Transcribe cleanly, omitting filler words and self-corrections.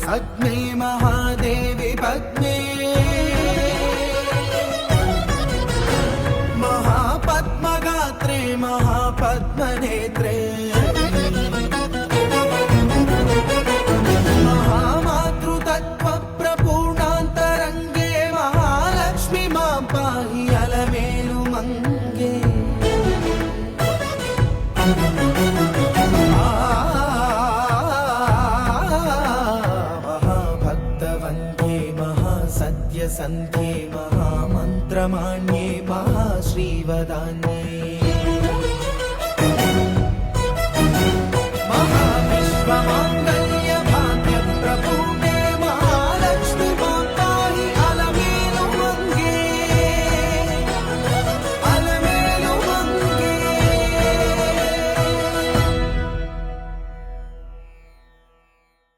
सज्ञे महादेवी पद्मे महापद्मगात्रे महापद्मनेत्रे महामातृतत्त्वप्रपूर्णान्तरङ्गे महालक्ष्मी मां पाहि अलमेलु मंगे। महाभक्तवन्ध्ये महासत्यसन्ध्ये महामन्त्रमाण्ये महाश्रीवदान्ये